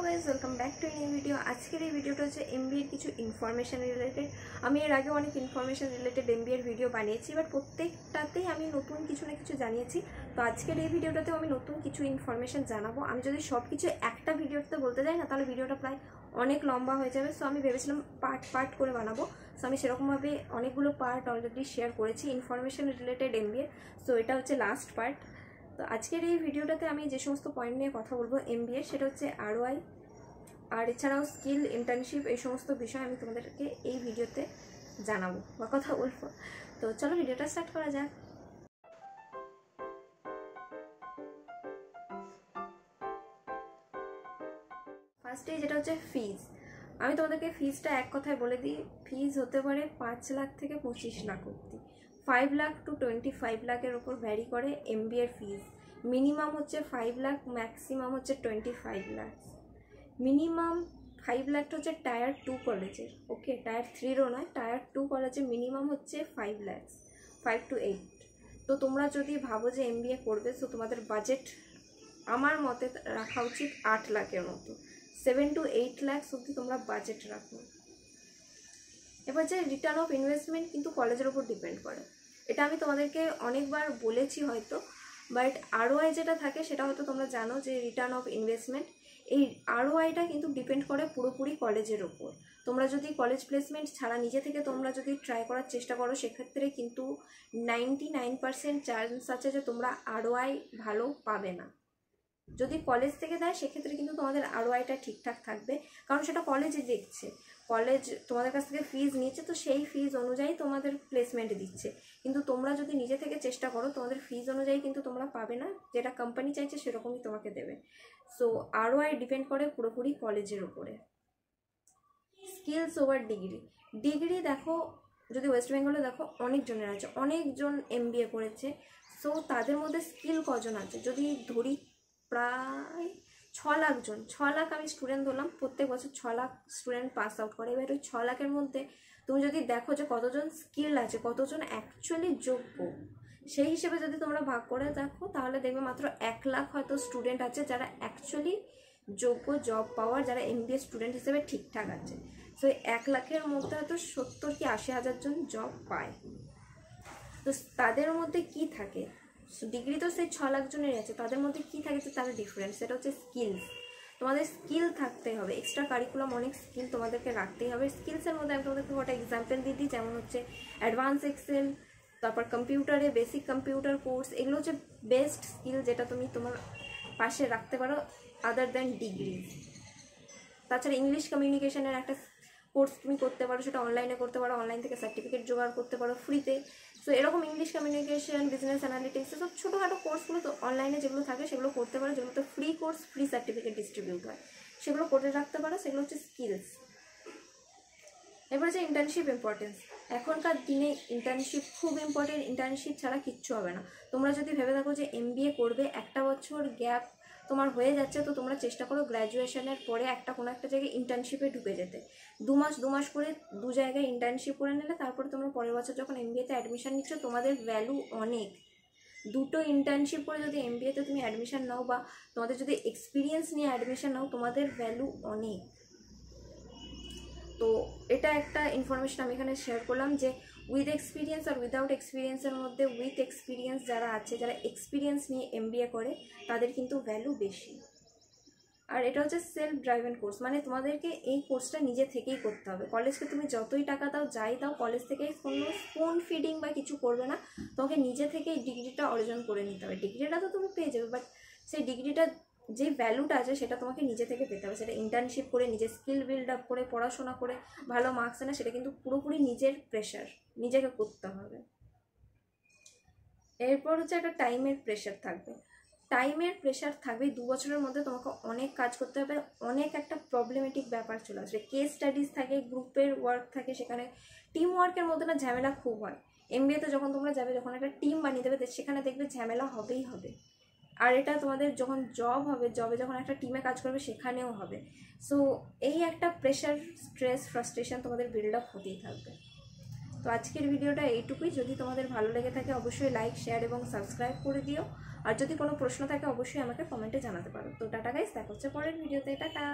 Guys welcome back to new video. आजकल ये भिडियोटा হচ্ছে এমবিএর কিছু ইনফরমেশন রিলেটেড। আমি এর আগে অনেক ইনফরমেশন রিলেটেড এমবিএর ভিডিও বানিয়েছি, বাট প্রত্যেকটাতেই আমি নতুন কিছু না কিছু জানিয়েছি। তো আজকের এই ভিডিওটাতেও আমি নতুন কিছু ইনফরমেশন জানাবো। আমি যদি সব কিছু একটা ভিডিওতে বলতে যাই না, তাহলে ভিডিওটা প্রায় অনেক লম্বা হয়ে যাবে। সো আমি ভেবেছিলাম পার্ট পার্ট করে বানাবো। সো আমি সেরকমভাবে অনেকগুলো পার্ট অলরেডি শেয়ার করেছি ইনফরমেশন রিলেটেড এমবিএর। সো এটা হচ্ছে লাস্ট পার্ট। তো আজকের এই ভিডিওটাতে আমি যে সমস্ত পয়েন্ট নিয়ে কথা বলবো এমবিএ, সেটা হচ্ছে আরওআই আর এছাড়াও স্কিল, ইন্টার্নশিপ, এই সমস্ত বিষয় আমি তোমাদেরকে এই ভিডিওতে জানাবো বা কথা বলবো। তো চলো ভিডিওটা স্টার্ট করা যাক। ফার্স্টে যেটা হচ্ছে ফিজ। আমি তোমাদেরকে ফিজটা এক কথায় বলে দিই। ফিজ হতে পারে 5 লাখ থেকে 25 লাখ অবধি। 5 লাখ টু 25 লাখের ওপর ভ্যারি করে এমবিএর ফিজ। মিনিমাম হচ্ছে 5 লাখ, ম্যাক্সিমাম হচ্ছে 25 লাখ। মিনিমাম 5 লাখটা হচ্ছে টায়ার 2 কলেজের, ওকে, টায়ার 3রও নয়, টায়ার 2 কলেজে মিনিমাম হচ্ছে 5 লাখ, 5 to 8। তো তোমরা যদি ভাবো যে এমবিএ করবে, তো তোমাদের বাজেট আমার মতে রাখা উচিত 8 লাখের মতো। 7 to 8 লাখ অবধি তোমরা বাজেট রাখো। এবার যে রিটার্ন অফ ইনভেস্টমেন্ট কিন্তু কলেজের উপর ডিপেন্ড করে। এটা আমি তোমাদেরকে অনেকবার বলেছি হয়তো, বাট আরওআই যেটা থাকে সেটা হয়তো তোমরা জানো যে রিটার্ন অফ ইনভেস্টমেন্ট, এই আরওআইটা কিন্তু ডিপেন্ড করে পুরোপুরি কলেজের ওপর। তোমরা যদি কলেজ প্লেসমেন্ট ছাড়া নিজে থেকে তোমরা যদি ট্রাই করার চেষ্টা করো, সেক্ষেত্রে কিন্তু 99% চান্স আছে যে তোমরা আরওআই ভালো পাবে না। যদি কলেজ থেকে দেয় সেক্ষেত্রে কিন্তু তোমাদের আরওআইটা ঠিকঠাক থাকবে, কারণ সেটা কলেজে দেখছে। কলেজ তোমাদের কাছ থেকে ফিজ নিচ্ছে, তো সেই ফিজ অনুযায়ী তোমাদের প্লেসমেন্ট দিচ্ছে। কিন্তু তোমরা যদি নিজে থেকে চেষ্টা করো, তোমাদের ফিজ অনুযায়ী কিন্তু তোমরা পাবে না, যেটা কোম্পানি চাইছে সেরকমই তোমাকে দেবে। সো আরওআই ডিপেন্ড করে পুরোপুরি কলেজের উপরে। Skills over degree. ডিগ্রি দেখো, যদি ওয়েস্ট বেঙ্গলে দেখো অনেকজনের আছে, অনেকজন এমবিএ করেছে। সো তাদের মধ্যে স্কিল কজন আছে যদি ধরি, প্রায় 6 লাখ জন। 6 লাখ আমি স্টুডেন্ট ধরলাম, প্রত্যেক বছর 6 লাখ স্টুডেন্ট পাস আউট করে। এবার ওই 6 লাখের মধ্যে তুমি যদি দেখো যে কতজন স্কিল আছে, কতজন অ্যাকচুয়ালি যোগ্য, সেই হিসেবে যদি তোমরা ভাগ করে দেখো, তাহলে দেখবে মাত্র 1 লাখ হয়তো স্টুডেন্ট আছে যারা অ্যাকচুয়ালি যোগ্য জব পাওয়ার, যারা এমবিএ স্টুডেন্ট হিসেবে ঠিকঠাক আছে। সো 1 লাখের মধ্যে হয়তো 70 কি 80 হাজার জন জব পায়। তো তাদের মধ্যে কি থাকে, ডিগ্রি তো সেই 6 লাখ জনের আছে, তাদের মধ্যে কি থাকে যে তাদের ডিফারেন্স, সেটা হচ্ছে স্কিলস। তোমাদের স্কিল থাকতে হবে, এক্সট্রা কারিকুলাম অনেক স্কিল তোমাদেরকে রাখতেই হবে। স্কিলসের মধ্যে আমি তোমাদেরকে কটা এক্সাম্পল দিয়ে দিই, যেমন হচ্ছে অ্যাডভান্স এক্সেল, তারপর কম্পিউটারে বেসিক কম্পিউটার কোর্স। এগুলো হচ্ছে বেস্ট স্কিল যেটা তুমি তোমার পাশে রাখতে পারো আদার দ্যান ডিগ্রি। তাছাড়া ইংলিশ কমিউনিকেশনের একটা কোর্স তুমি করতে পারো, সেটা অনলাইনে করতে পারো, অনলাইন থেকে সার্টিফিকেট জোগাড় করতে পারো ফ্রিতে। সো এরকম ইংলিশ কমিউনিকেশন, বিজনেস অ্যানালিটিক্স, এসব ছোটোখাটো কোর্সগুলো তো অনলাইনে যেগুলো থাকে সেগুলো করতে পারো, যেগুলো তো free course, free certificate distribute হয়, সেগুলো করে রাখতে পারো। সেগুলো হচ্ছে স্কিলস। এবার যে ইন্টার্নশিপ ইম্পর্টেন্স, এখনকার দিনে ইন্টার্নশিপ খুব ইম্পর্টেন্ট। ইন্টার্নশিপ ছাড়া কিচ্ছু হবে না। তোমরা যদি ভেবে থাকো যে এমবিএ করবে, 1 বছর গ্যাপ তোমার হয়ে যাচ্ছে, তো তোমরা চেষ্টা করো গ্র্যাজুয়েশনের পরে কোনো একটা জায়গায় ইন্টার্নশিপে ঢুকে যেতে। 2 মাস করে 2 জায়গায় ইন্টার্নশিপ করে নিলে, তারপরে তোমরা পরের বছর যখন এমবিএতে অ্যাডমিশন নিচ্ছ, তোমাদের ভ্যালু অনেক। 2টো ইন্টার্নশিপ করে যদি এমবিএতে তুমি অ্যাডমিশন নাও, বা তোমাদের যদি এক্সপিরিয়েন্স নিয়ে অ্যাডমিশন নাও, তোমাদের ভ্যালু অনেক। তো এটা একটা ইনফরমেশন আমি এখানে শেয়ার করলাম যে উইথ এক্সপিরিয়েন্স আর উইদাউট এক্সপিরিয়েন্সের মধ্যে উইথ এক্সপিরিয়েন্স যারা আছে, যারা এক্সপিরিয়েন্স নিয়ে এমবিএ করে, তাদের কিন্তু ভ্যালু বেশি। আর এটা হচ্ছে সেলফ ড্রাইভেন কোর্স, মানে তোমাদেরকে এই কোর্সটা নিজে থেকেই করতে হবে। কলেজকে তুমি যতই টাকা দাও, যাই দাও, কলেজ থেকে কোনো স্পুন ফিডিং বা কিছু করবে না, তোমাকে নিজে থেকেই ডিগ্রিটা অর্জন করে নিতে হবে। ডিগ্রিটা তো তুমি পেয়ে যাবে, বাট সেই ডিগ্রিটা যে ভ্যালুটা আছে সেটা তোমাকে নিজে থেকে পেতে হবে। সেটা ইন্টার্নশিপ করে, নিজের স্কিল বিল্ড আপ করে, পড়াশোনা করে, ভালো মার্কস এনে, সেটা কিন্তু পুরোপুরি নিজের প্রেশার, নিজেকে করতে হবে। এরপর হচ্ছে একটা টাইমের প্রেশার থাকবে। টাইমের প্রেশার থাকবে। 2 বছরের মধ্যে তোমাকে অনেক কাজ করতে হবে, অনেক একটা প্রবলেমেটিক ব্যাপার চলে আসবে। কেস স্টাডিজ থাকে, গ্রুপের ওয়ার্ক থাকে, সেখানে টিম ওয়ার্কের মধ্যে না ঝামেলা খুব হয়। এমবিএতে যখন তোমরা যাবে, যখন একটা টিম বানিয়ে দেবে, সেখানে দেখবে ঝামেলা হবেই হবে। আর এটা তোমাদের যখন জব হবে, জবে যখন একটা টিমে কাজ করবে, সেখানেও হবে। সো এই একটা প্রেশার, স্ট্রেস, ফ্রাস্ট্রেশন তোমাদের বিল্ড আপ হতেই থাকবে। তো আজকের ভিডিওটা এইটুকুই। যদি তোমাদের ভালো লেগে থাকে, অবশ্যই লাইক, শেয়ার এবং সাবস্ক্রাইব করে দিও। আর যদি কোনো প্রশ্ন থাকে অবশ্যই আমাকে কমেন্টে জানাতে পারো। তো টাটা গাইস, দেখা হচ্ছে পরের ভিডিওতে, টাটা।